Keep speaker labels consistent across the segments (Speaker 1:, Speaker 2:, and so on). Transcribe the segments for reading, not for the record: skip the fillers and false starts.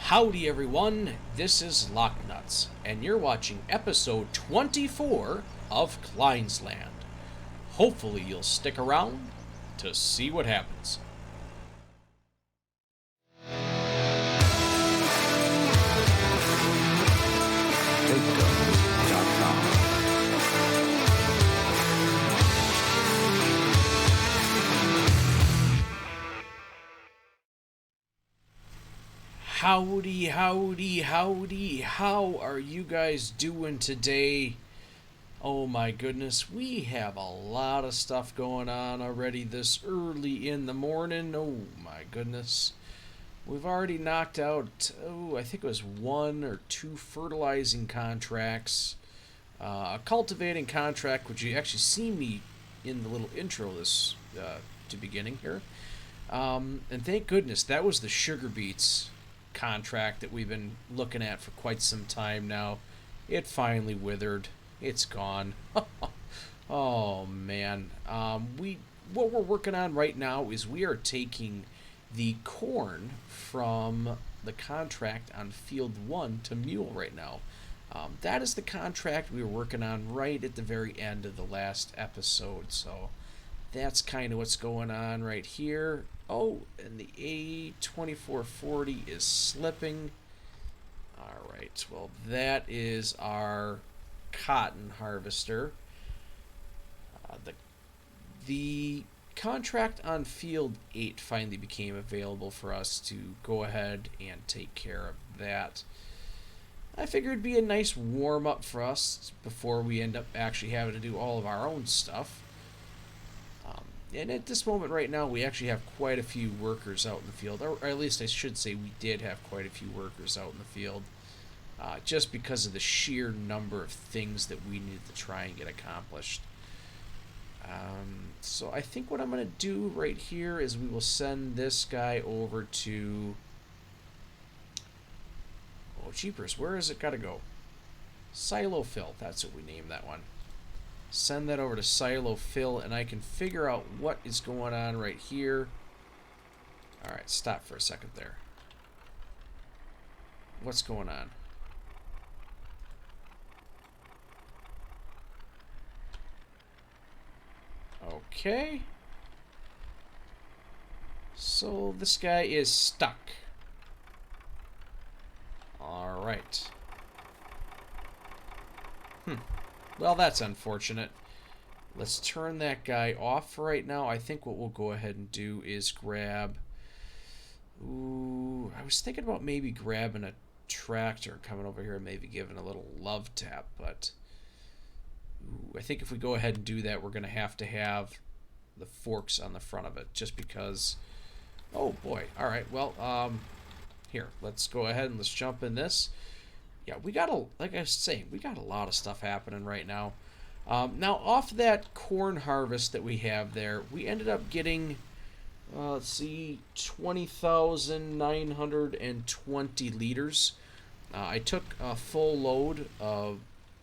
Speaker 1: Howdy everyone, this is Locknuts, and you're watching episode 24 of Kleines Land. Hopefully you'll stick around to see what happens. Howdy, howdy, howdy, how are you guys doing today? Oh my goodness, we have a lot of stuff going on already this early in the morning. Oh my goodness. We've already knocked out, I think it was one or two fertilizing contracts, a cultivating contract, which you actually see me in the little intro this to beginning here. And thank goodness that was the sugar beets contract that we've been looking at for quite some time now. It finally withered. It's gone. Oh man. What we're working on right now is we are taking the corn from the contract on field 1 to mule right now. That is the contract we were working on right at the very end of the last episode. So that's kind of what's going on right here. Oh, and the A2440 is slipping. All right, well, that is our cotton harvester. The contract on field 8 finally became available for us to go ahead and take care of that. I figured it'd be a nice warm-up for us before we end up actually having to do all of our own stuff. And at this moment right now, we actually have quite a few workers out in the field, or at least I should say we did have quite a few workers out in the field, just because of the sheer number of things that we needed to try and get accomplished. So I think what I'm going to do right here is we will send this guy over to... Oh, jeepers, where has it got to go? Silo Fill, that's what we named that one. Send that over to Silo Fill, and I can figure out what is going on right here. Alright, stop for a second there. What's going on? Okay. So this guy is stuck. Alright. Well, that's unfortunate. Let's turn that guy off for right now. I think what we'll go ahead and do is grab... Ooh, I was thinking about maybe grabbing a tractor, coming over here and maybe giving a little love tap, but... Ooh, I think if we go ahead and do that, we're going to have the forks on the front of it, just because... Oh, boy. Alright, well, here, let's go ahead and let's jump in this. Yeah, we got like I was saying, we got a lot of stuff happening right now. Now, off that corn harvest that we have there, we ended up getting, let's see, 20,920 liters. I took a full load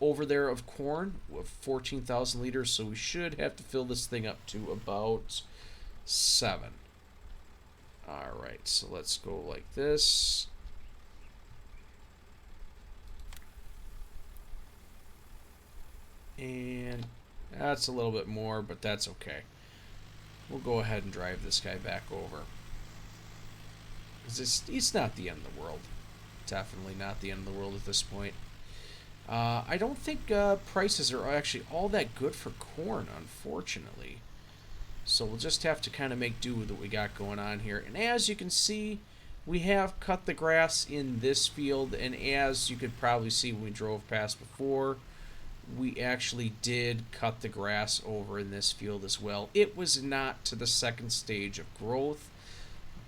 Speaker 1: over there of corn with 14,000 liters, so we should have to fill this thing up to about 7. Alright, so let's go like this. And that's a little bit more, but that's okay. We'll go ahead and drive this guy back over. It's not the end of the world. Definitely not the end of the world at this point. I don't think prices are actually all that good for corn, unfortunately. So we'll just have to kind of make do with what we got going on here. And as you can see, we have cut the grass in this field. And as you could probably see when we drove past before, we actually did cut the grass over in this field as well. It was not to the second stage of growth,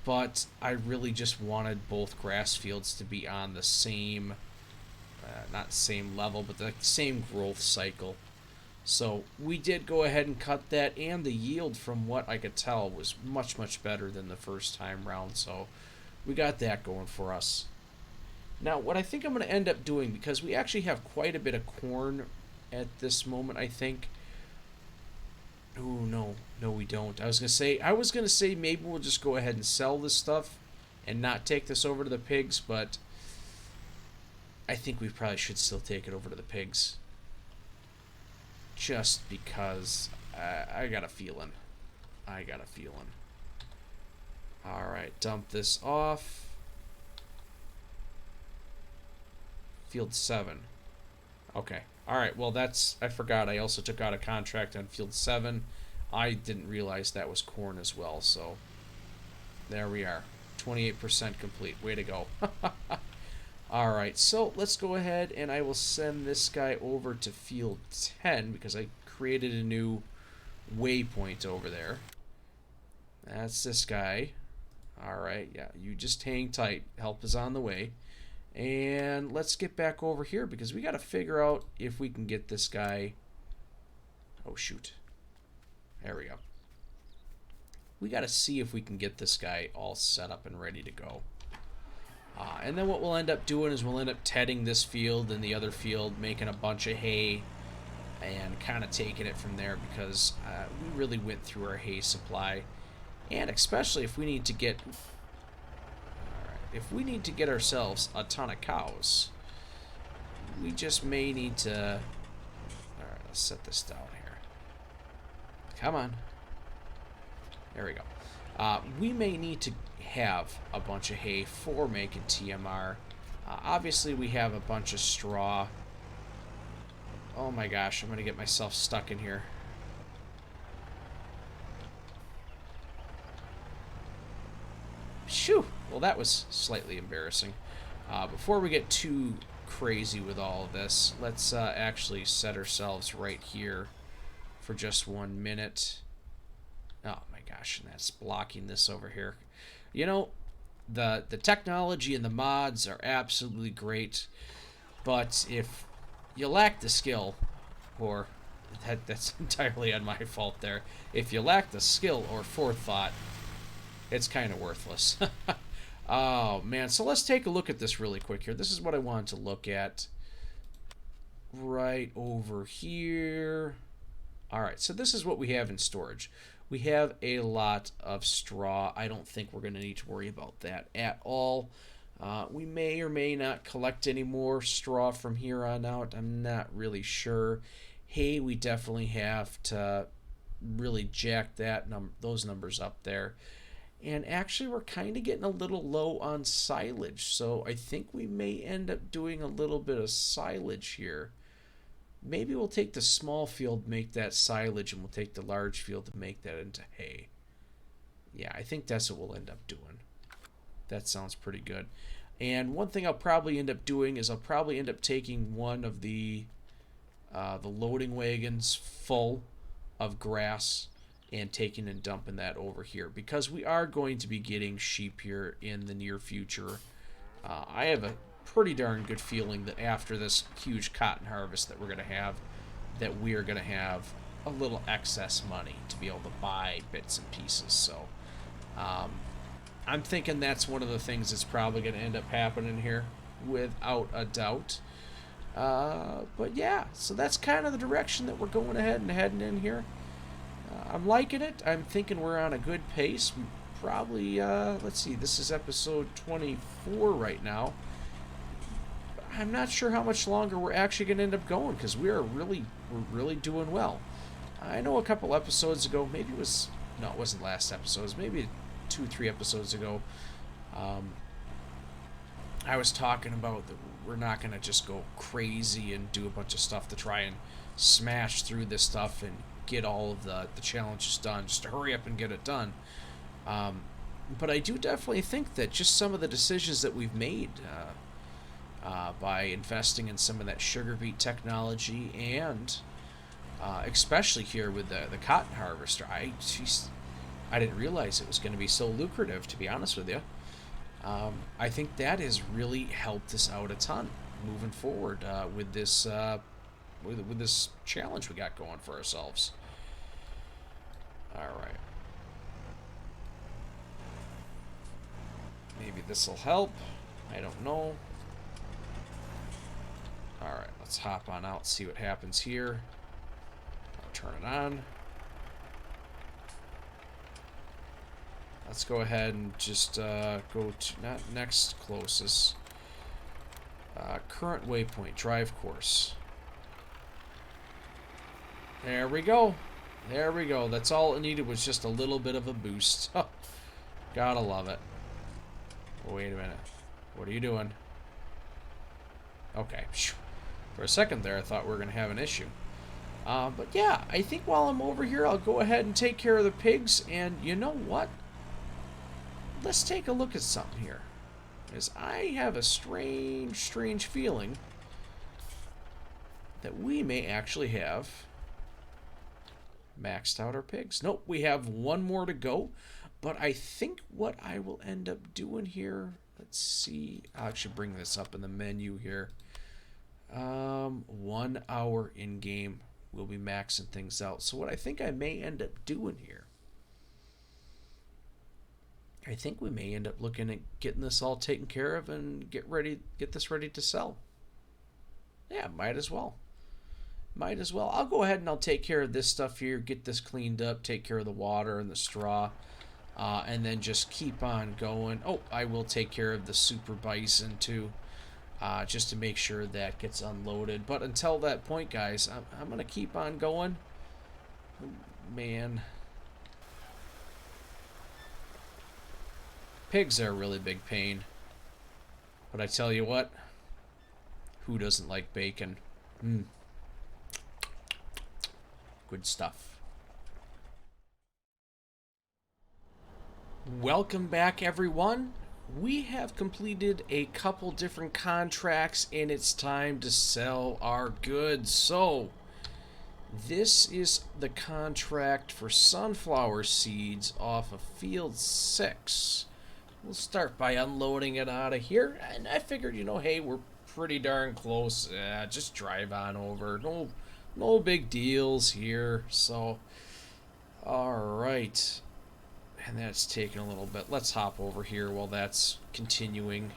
Speaker 1: but I really just wanted both grass fields to be on the same, not same level, but the same growth cycle. So we did go ahead and cut that, and the yield from what I could tell was much, much better than the first time round. So we got that going for us. Now, what I think I'm going to end up doing, because we actually have quite a bit of corn at this moment, I think. Oh, no, we don't. I was gonna say maybe we'll just go ahead and sell this stuff and not take this over to the pigs, but I think we probably should still take it over to the pigs. Just because I got a feeling. I got a feeling. Alright, dump this off. Field 7. Okay. Alright, well that's... I forgot I also took out a contract on Field 7. I didn't realize that was corn as well, so... There we are. 28% complete. Way to go. Alright, so let's go ahead and I will send this guy over to Field 10 because I created a new waypoint over there. That's this guy. Alright, yeah, you just hang tight. Help is on the way. And let's get back over here because we got to figure out if we can get this guy... Oh, shoot. There we go. We got to see if we can get this guy all set up and ready to go. And then what we'll end up doing is we'll end up tedding this field and the other field, making a bunch of hay, and kind of taking it from there because we really went through our hay supply. And especially if we need to get... Alright, if we need to get ourselves a ton of cows, we just may need to... Alright, let's set this down here. Come on. There we go. We may need to have a bunch of hay for making TMR. Obviously, we have a bunch of straw. Oh my gosh, I'm going to get myself stuck in here. Phew! Well, that was slightly embarrassing. Before we get too crazy with all of this, let's actually set ourselves right here for just 1 minute. Oh my gosh, and that's blocking this over here. You know, the technology and the mods are absolutely great, but if you lack the skill, or that's entirely on my fault there, if you lack the skill or forethought, it's kind of worthless. Oh man, so let's take a look at this really quick here. This is what I wanted to look at right over here. Alright, so this is what we have in storage. We have a lot of straw. I don't think we're going to need to worry about that at all. We may or may not collect any more straw from here on out. I'm not really sure. Hay, we definitely have to really jack those numbers up there. And actually, we're kind of getting a little low on silage. So I think we may end up doing a little bit of silage here. Maybe we'll take the small field, make that silage, and we'll take the large field to make that into hay. Yeah, I think that's what we'll end up doing. That sounds pretty good. And one thing I'll probably end up doing is I'll probably end up taking one of the loading wagons full of grass and taking and dumping that over here because we are going to be getting sheep here in the near future. I have a pretty darn good feeling that after this huge cotton harvest that we're going to have, that we are going to have a little excess money to be able to buy bits and pieces. So I'm thinking that's one of the things that's probably going to end up happening here without a doubt. But yeah, so that's kind of the direction that we're going ahead and heading in here. I'm liking it. I'm thinking we're on a good pace. Probably, let's see, this is episode 24 right now. I'm not sure how much longer we're actually going to end up going because we're really doing well. I know a couple episodes ago, maybe it was, no, it wasn't last episode, it was maybe 2-3 episodes ago, I was talking about that we're not going to just go crazy and do a bunch of stuff to try and smash through this stuff and get all of the challenges done, just to hurry up and get it done. But I do definitely think that just some of the decisions that we've made by investing in some of that sugar beet technology and especially here with the cotton harvester, I didn't realize it was going to be so lucrative, to be honest with you. I think that has really helped us out a ton moving forward with this with this challenge we got going for ourselves. All right. Maybe this will help. I don't know. All right, let's hop on out, see what happens here. I'll turn it on. Let's go ahead and just go to, not next closest. Current waypoint, drive course. There we go. There we go. That's all it needed, was just a little bit of a boost. Gotta love it. Wait a minute. What are you doing? Okay. For a second there, I thought we were going to have an issue. But yeah, I think while I'm over here, I'll go ahead and take care of the pigs. And you know what? Let's take a look at something here. Because I have a strange feeling that we may actually have maxed out our pigs. Nope, we have one more to go. But I think what I will end up doing here, let's see. I'll actually bring this up in the menu here. 1 hour in game. We'll be maxing things out. So what I think I may end up doing here, I think we may end up looking at getting this all taken care of and get this ready to sell. Yeah, might as well. Might as well. I'll go ahead and I'll take care of this stuff here, get this cleaned up, take care of the water and the straw, and then just keep on going. Oh, I will take care of the super bison too. Just to make sure that gets unloaded. But until that point, guys, I'm going to keep on going. Oh, man. Pigs are a really big pain. But I tell you what, who doesn't like bacon? Good stuff. Welcome back, everyone. We have completed a couple different contracts and it's time to sell our goods. So, this is the contract for sunflower seeds off of field 6. We'll start by unloading it out of here. And I figured, you know, hey, we're pretty darn close. Just drive on over. No big deals here. So, alright. And that's taking a little bit. Let's hop over here while that's continuing.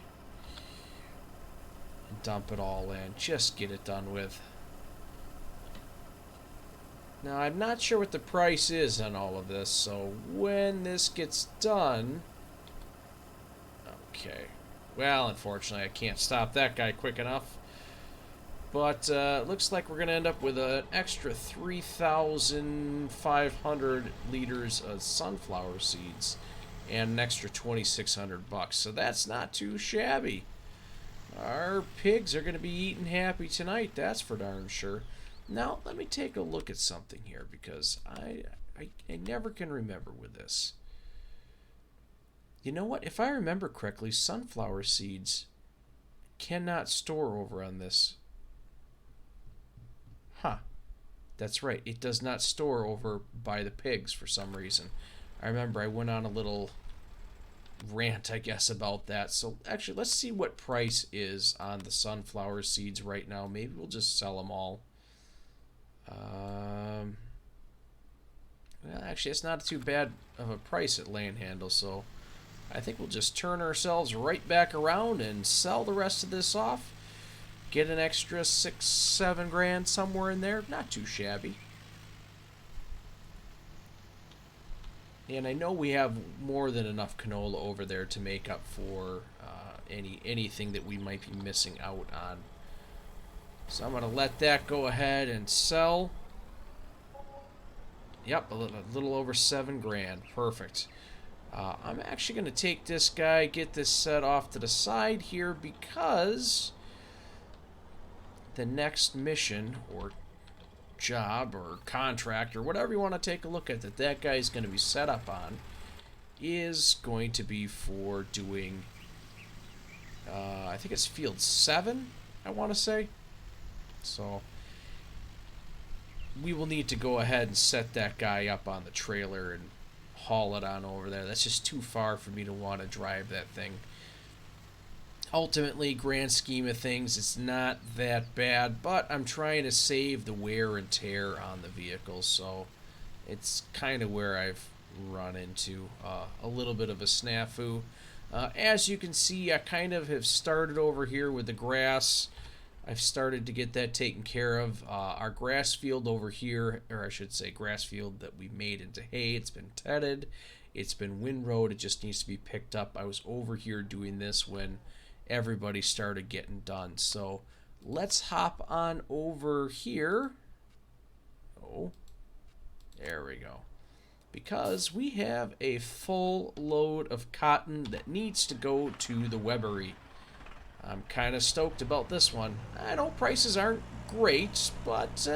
Speaker 1: Dump it all in. Just get it done with. Now, I'm not sure what the price is on all of this, so when this gets done... Okay. Well, unfortunately, I can't stop that guy quick enough. But looks like we're going to end up with an extra 3,500 liters of sunflower seeds and an extra 2,600 bucks. So that's not too shabby. Our pigs are going to be eating happy tonight, that's for darn sure. Now, let me take a look at something here because I never can remember with this. You know what? If I remember correctly, sunflower seeds cannot store over on this. Huh. That's right. It does not store over by the pigs for some reason. I remember I went on a little rant, I guess, about that. So actually, let's see what price is on the sunflower seeds right now. Maybe we'll just sell them all. Well, actually, it's not too bad of a price at Land Handle, so I think we'll just turn ourselves right back around and sell the rest of this off. Get an extra 6-7 grand somewhere in there. Not too shabby. And I know we have more than enough canola over there to make up for anything that we might be missing out on. So I'm going to let that go ahead and sell. Yep, a little over 7 grand. Perfect. I'm actually going to take this guy, get this set off to the side here because... the next mission or job or contract or whatever you want to take a look at that guy's going to be set up on is going to be for doing I think it's field 7, I want to say. So we will need to go ahead and set that guy up on the trailer and haul it on over there. That's just too far for me to want to drive that thing. Ultimately, grand scheme of things, it's not that bad, but I'm trying to save the wear and tear on the vehicle, so it's kind of where I've run into a little bit of a snafu. As you can see, I kind of have started over here with the grass. I've started to get that taken care of. Our grass field over here, or I should say grass field that we made into hay, it's been tedded, it's been windrowed, it just needs to be picked up. I was over here doing this when everybody started getting done. So let's hop on over here. Oh, there we go. Because we have a full load of cotton that needs to go to the Webery. I'm kind of stoked about this one. I know prices aren't great, but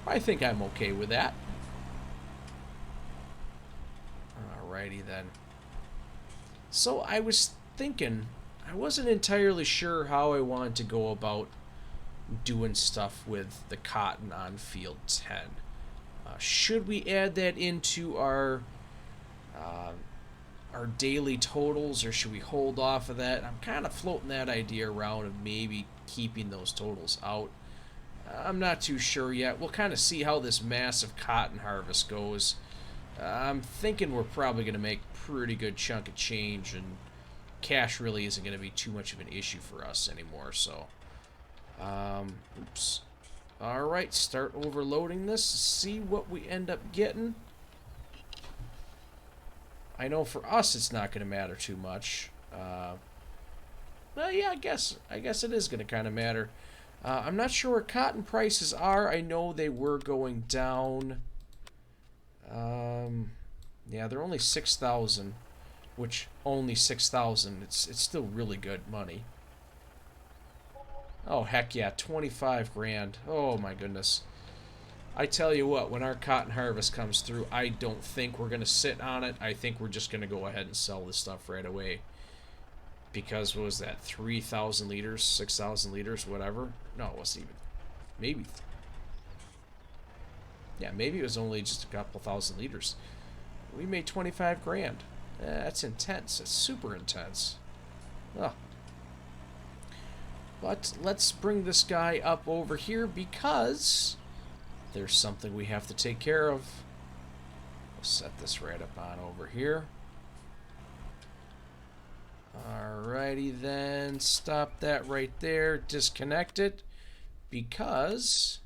Speaker 1: I think I'm okay with that. Alrighty then. So I was thinking, I wasn't entirely sure how I wanted to go about doing stuff with the cotton on field 10. Should we add that into our daily totals, or should we hold off of that? I'm kind of floating that idea around of maybe keeping those totals out. I'm not too sure yet. We'll kind of see how this massive cotton harvest goes. I'm thinking we're probably going to make a pretty good chunk of change, and cash really isn't going to be too much of an issue for us anymore. So, oops. Alright, start overloading this, see what we end up getting. I know for us it's not going to matter too much. Well, yeah, I guess it is going to kind of matter. I'm not sure what cotton prices are. I know they were going down. Yeah, they're only 6,000, which only 6,000. It's still really good money. Oh, heck yeah, 25 grand. Oh, my goodness. I tell you what, when our cotton harvest comes through, I don't think we're going to sit on it. I think we're just going to go ahead and sell this stuff right away. Because, what was that, 3,000 liters, 6,000 liters, whatever? No, it wasn't even. Maybe. Yeah, maybe it was only just a couple thousand liters. We made 25 grand. That's intense. That's super intense. Oh. But let's bring this guy up over here because there's something we have to take care of. We'll set this right up on over here. Alrighty then, stop that right there, disconnect it, because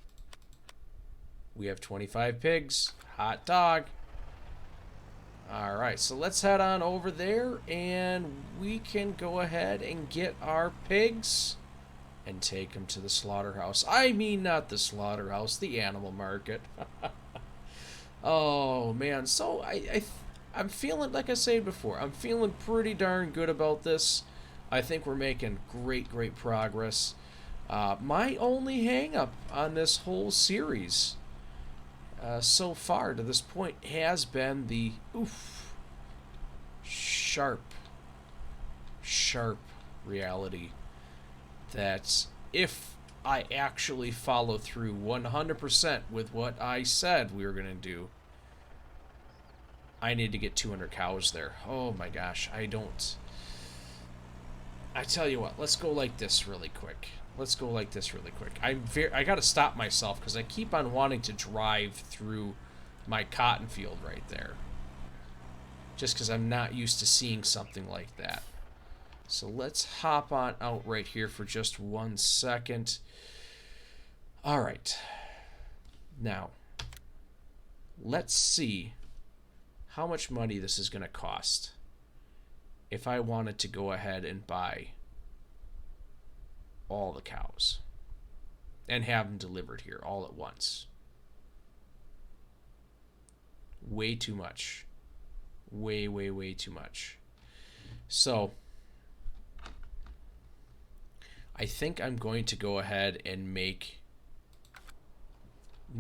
Speaker 1: we have 25 pigs. Hot dog. Alright, so let's head on over there and we can go ahead and get our pigs and take them to the slaughterhouse. I mean, not the slaughterhouse, the animal market. Oh, man. So, I'm feeling, like I said before, I'm feeling pretty darn good about this. I think we're making great progress. My only hang-up on this whole series so far to this point has been the sharp reality that if I actually follow through 100% with what I said we were going to do, I need to get 200 cows there. Oh my gosh, I tell you what, let's go like this really quick. I got to stop myself because I keep on wanting to drive through my cotton field right there. Just because I'm not used to seeing something like that. So let's hop on out right here for just 1 second. All right. Now, let's see how much money this is going to cost if I wanted to go ahead and buy all the cows and have them delivered here all at once. Way too much. Way too much. So I think I'm going to go ahead and make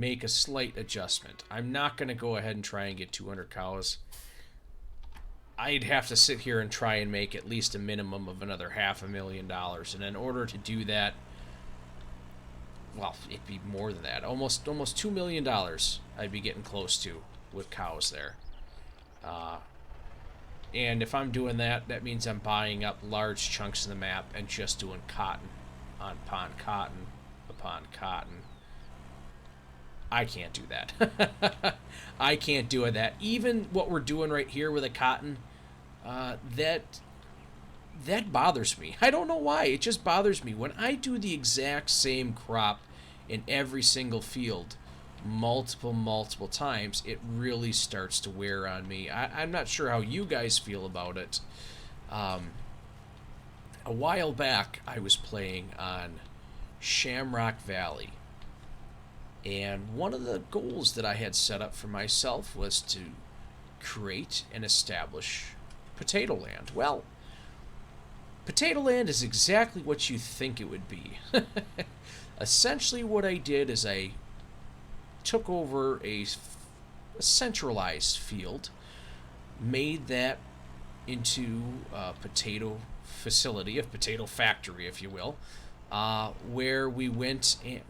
Speaker 1: a slight adjustment. I'm not going to go ahead and try and get 200 cows. I'd have to sit here and try and make at least a minimum of another $500,000, and in order to do that, well, it'd be more than that. Almost $2 million I'd be getting close to with cows there. And if I'm doing that, that means I'm buying up large chunks of the map and just doing cotton upon cotton upon cotton. I can't do that. I can't do that. Even what we're doing right here with the cotton, that bothers me. I don't know why. It just bothers me. When I do the exact same crop in every single field multiple times, it really starts to wear on me. I'm not sure how you guys feel about it. A while back, I was playing on Shamrock Valley, and one of the goals that I had set up for myself was to create and establish Potato Land. Well, Potato Land is exactly what you think it would be. Essentially, what I did is I took over a centralized field, made that into a potato facility, a potato factory, if you will, where we went and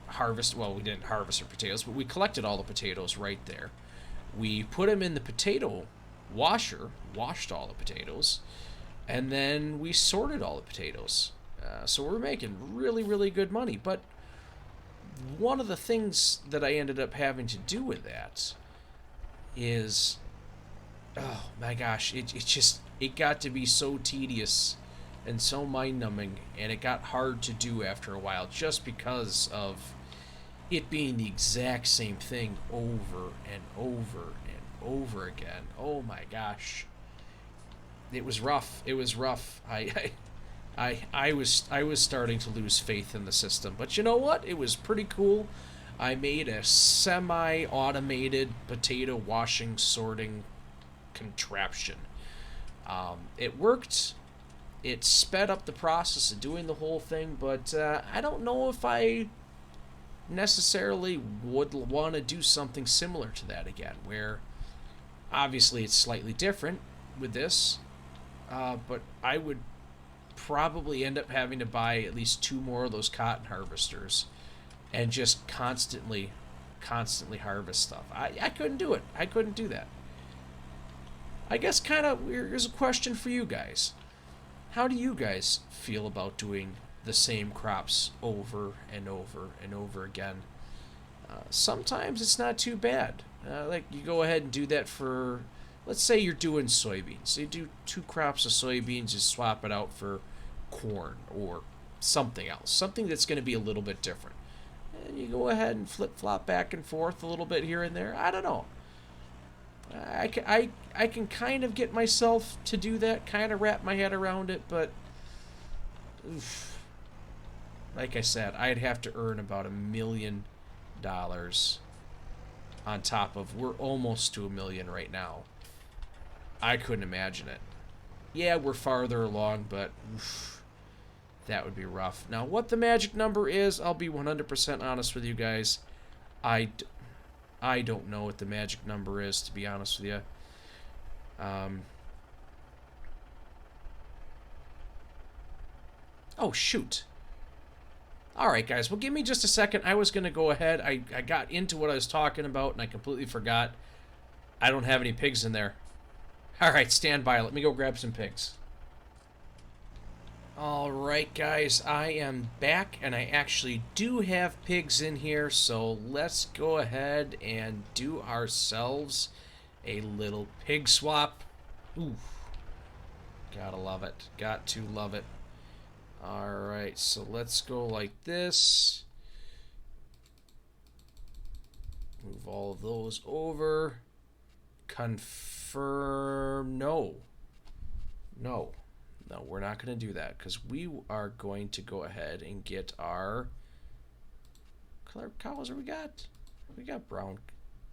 Speaker 1: harvest. Well, we didn't harvest our potatoes, but we collected all the potatoes right there. We put them in the potato washer, washed all the potatoes, and then we sorted all the potatoes. So we're making really, really good money. But one of the things that I ended up having to do with that is, oh my gosh, it got to be so tedious and so mind-numbing, and it got hard to do after a while just because of it being the exact same thing over and over and over again. Oh my gosh. It was rough. It was rough. I was starting to lose faith in the system. But you know what? It was pretty cool. I made a semi-automated potato washing sorting contraption. It worked. It sped up the process of doing the whole thing, but I don't know if I necessarily would want to do something similar to that again, where obviously it's slightly different with this, but I would probably end up having to buy at least 2 more of those cotton harvesters and just constantly harvest stuff. I couldn't do it. I couldn't do that. I guess kind of here's a question for you guys. How do you guys feel about doing the same crops over and over and over again? Sometimes it's not too bad. Like you go ahead and do that for, let's say you're doing soybeans. You do 2 crops of soybeans, you swap it out for corn or something else. Something that's going to be a little bit different. And you go ahead and flip-flop back and forth a little bit here and there. I don't know. I can kind of get myself to do that, kind of wrap my head around it, but oof, like I said, I'd have to earn about $1 million on top of, we're almost to $1 million right now. I couldn't imagine it. Yeah, we're farther along, but oof, that would be rough. Now, what the magic number is, I'll be 100% honest with you guys. I don't know what the magic number is, to be honest with you. Oh, shoot. Alright, guys. Well, give me just a second. I was going to go ahead. I got into what I was talking about, and I completely forgot. I don't have any pigs in there. Alright, stand by. Let me go grab some pigs. Alright, guys. I am back, and I actually do have pigs in here, so let's go ahead and do ourselves a little pig swap. Ooh. Gotta love it. Got to love it. Alright, so let's go like this. Move all of those over. Confirm. No, we're not going to do that because we are going to go ahead and get our color cows. We got brown.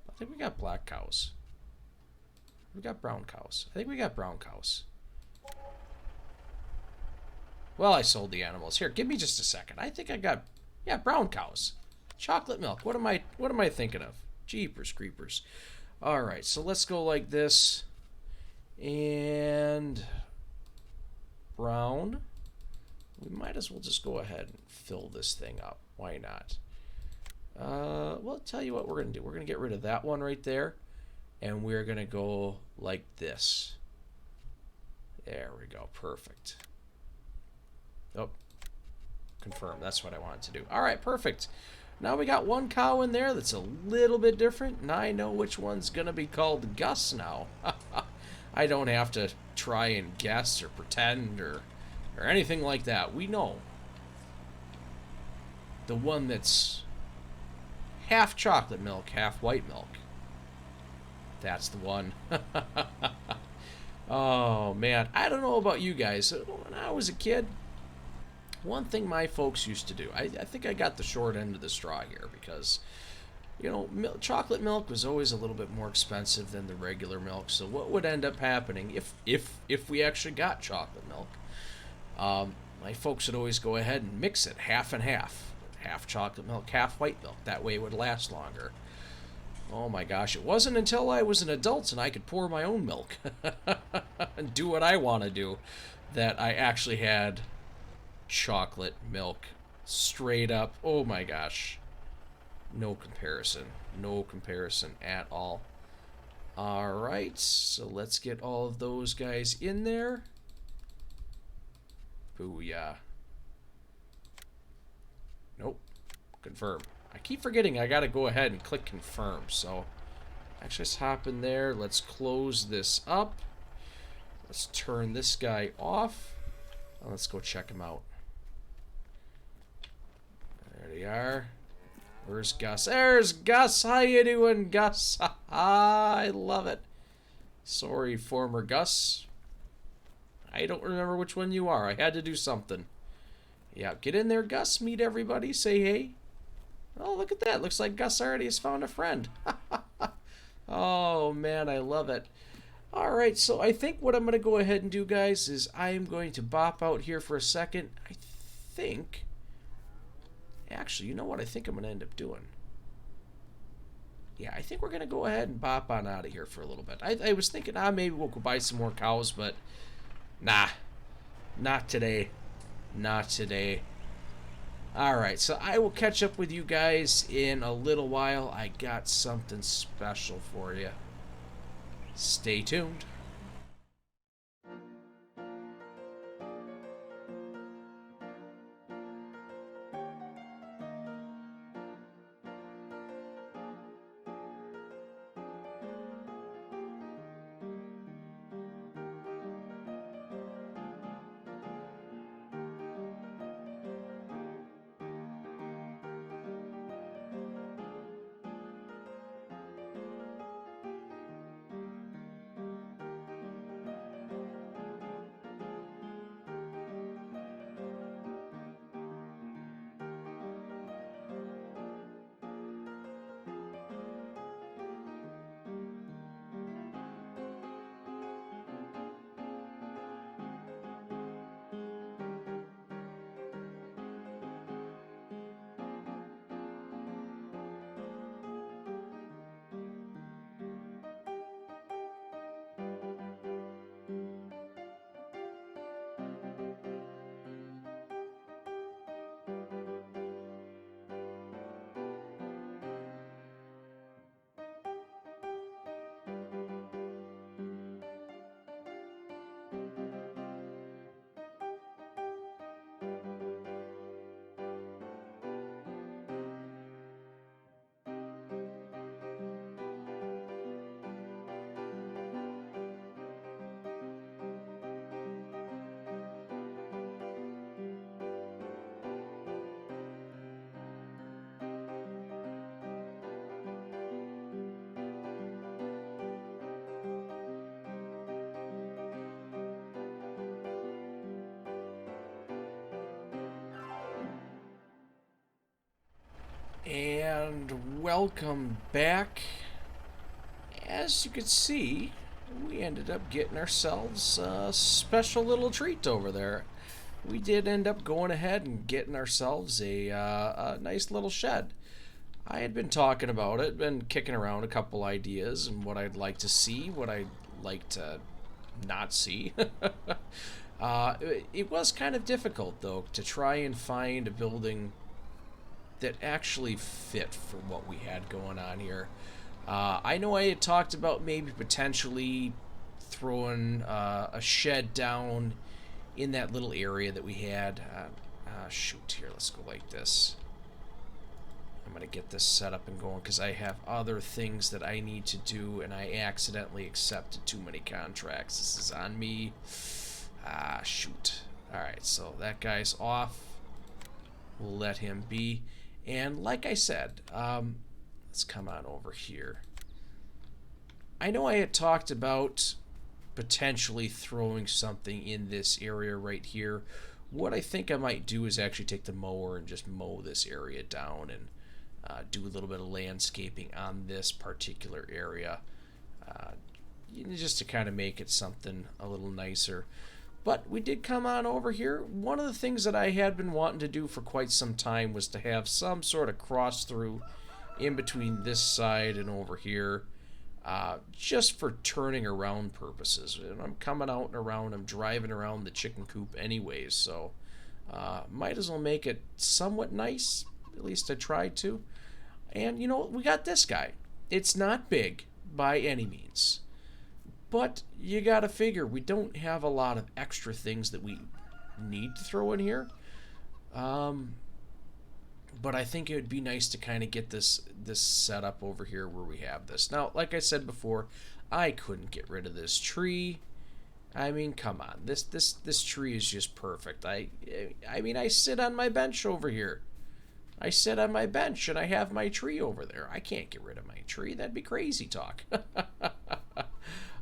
Speaker 1: I think we got black cows. We got brown cows. I think we got brown cows. Well, I sold the animals. Here, give me just a second. I think I got, yeah, brown cows. Chocolate milk. What am I thinking of? Jeepers creepers. All right, so let's go like this. And brown. We might as well just go ahead and fill this thing up. Why not? Well, I'll tell you what we're going to do. We're going to get rid of that one right there. And we're going to go like this. There we go. Perfect. Oh, confirm. That's what I wanted to do. All right, perfect. Now we got one cow in there that's a little bit different, and I know which one's going to be called Gus now. I don't have to try and guess or pretend or anything like that. We know. The one that's half chocolate milk, half white milk. That's the one. Oh, man. I don't know about you guys. When I was a kid, one thing my folks used to do, I think I got the short end of the straw here because, you know, chocolate milk was always a little bit more expensive than the regular milk. So what would end up happening if we actually got chocolate milk? My folks would always go ahead and mix it half and half. Half chocolate milk, half white milk. That way it would last longer. Oh my gosh, it wasn't until I was an adult and I could pour my own milk and do what I want to do that I actually had chocolate milk straight up. Oh my gosh. No comparison. No comparison at all. Alright, so let's get all of those guys in there. Booyah. Nope. Confirm. I keep forgetting I gotta go ahead and click confirm, so actually let's hop in there. Let's close this up. Let's turn this guy off. And let's go check him out. There they are. Where's Gus? There's Gus. How you doing, Gus? I love it. Sorry, former Gus. I don't remember which one you are. I had to do something. Yeah, get in there, Gus. Meet everybody. Say hey. Oh, look at that. Looks like Gus already has found a friend. Oh, man, I love it. Alright, so I think what I'm going to go ahead and do, guys, is I am going to bop out here for a second. I think... Actually, you know what I think I'm going to end up doing? Yeah, I think we're going to go ahead and bop on out of here for a little bit. I was thinking, maybe we'll go buy some more cows, but... Nah. Not today. Not today. Alright, so I will catch up with you guys in a little while. I got something special for you. Stay tuned. And welcome back. As you can see, we ended up getting ourselves a special little treat over there. We did end up going ahead and getting ourselves a nice little shed. I had been talking about it, been kicking around a couple ideas and what I'd like to see, what I'd like to not see. It was kind of difficult, though, to try and find a building that actually fit for what we had going on here. I know I had talked about maybe potentially throwing a shed down in that little area that we had. Shoot, here, let's go like this. I'm going to get this set up and going because I have other things that I need to do, and I accidentally accepted too many contracts. This is on me. Shoot. Alright, so that guy's off. We'll let him be. And like I said, let's come on over here. I know I had talked about potentially throwing something in this area right here. What I think I might do is actually take the mower and just mow this area down and do a little bit of landscaping on this particular area, uh, just to kind of make it something a little nicer. But we did come on over here. One of the things that I had been wanting to do for quite some time was to have some sort of cross through in between this side and over here, just for turning around purposes. And I'm coming out and around, I'm driving around the chicken coop anyways, so might as well make it somewhat nice. At least I tried to. And you know, we got this guy. It's not big by any means, but you gotta figure we don't have a lot of extra things that we need to throw in here. But I think it would be nice to kind of get this set up over here where we have this. Now, like I said before, I couldn't get rid of this tree. I mean, come on, this tree is just perfect. I mean, I sit on my bench over here. I sit on my bench and I have my tree over there. I can't get rid of my tree. That'd be crazy talk.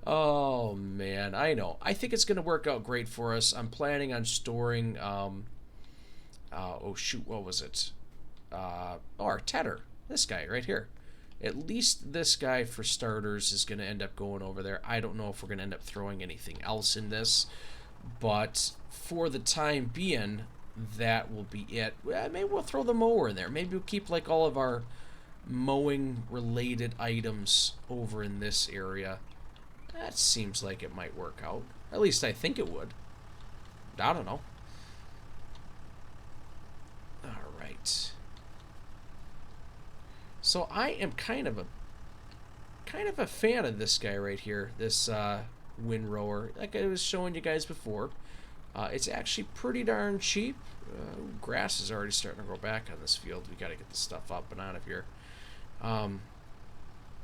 Speaker 1: Oh man, I know. I think it's going to work out great for us. I'm planning on storing. Oh shoot, what was it? Our Tedder, this guy right here. At least this guy, for starters, is going to end up going over there. I don't know if we're going to end up throwing anything else in this, but for the time being, that will be it. Maybe we'll throw the mower in there. Maybe we'll keep like all of our mowing related items over in this area. That seems like it might work out. At least I think it would. I don't know. All right. So I am kind of a fan of this guy right here, this windrower. Like I was showing you guys before, it's actually pretty darn cheap. Grass is already starting to grow back on this field. We got to get this stuff up and out of here.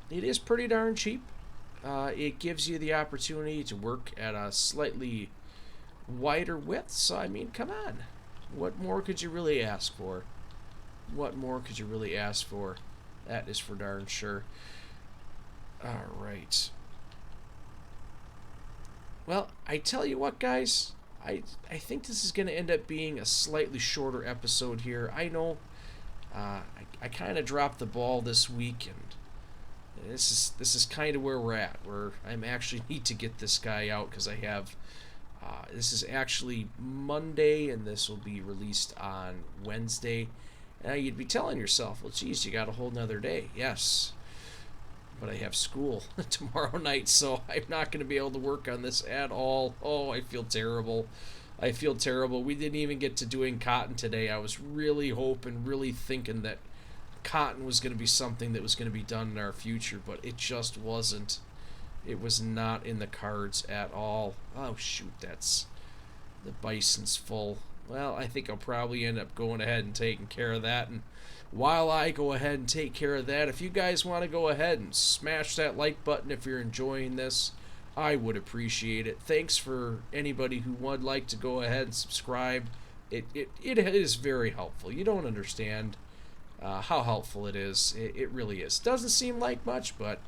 Speaker 1: It is pretty darn cheap. It gives you the opportunity to work at a slightly wider width. So I mean, come on, what more could you really ask for? What more could you really ask for? That is for darn sure. Alright. Well, I tell you what, guys. I think this is going to end up being a slightly shorter episode here. I know I kind of dropped the ball this week, and this is kind of where we're at. Where I'm actually need to get this guy out because I have... this is actually Monday, and this will be released on Wednesday. Now you'd be telling yourself, well, geez, you got a whole nother day. Yes, but I have school tomorrow night, so I'm not going to be able to work on this at all. Oh, I feel terrible. I feel terrible. We didn't even get to doing cotton today. I was really hoping, really thinking that cotton was going to be something that was going to be done in our future, but it just wasn't. It was not in the cards at all. Oh, shoot, that's... The bison's full. Well, I think I'll probably end up going ahead and taking care of that. And while I go ahead and take care of that, if you guys want to go ahead and smash that like button if you're enjoying this, I would appreciate it. Thanks for anybody who would like to go ahead and subscribe. It is very helpful. You don't understand how helpful it is. It really is. Doesn't seem like much, but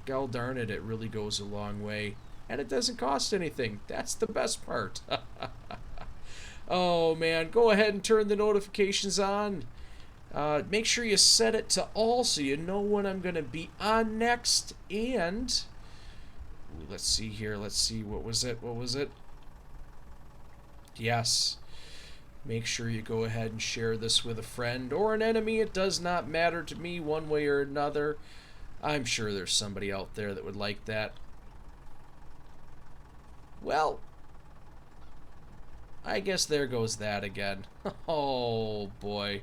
Speaker 1: gol darn it, it really goes a long way. And it doesn't cost anything. That's the best part. Oh man, go ahead and turn the notifications on. Make sure you set it to all so you know when I'm going to be on next. And let's see here. Let's see. What was it? Yes. Make sure you go ahead and share this with a friend or an enemy. It does not matter to me one way or another. I'm sure there's somebody out there that would like that. Well, I guess there goes that again. Oh boy.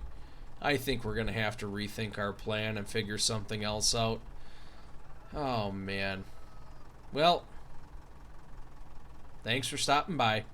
Speaker 1: I think we're going to have to rethink our plan and figure something else out. Oh man. Well, thanks for stopping by.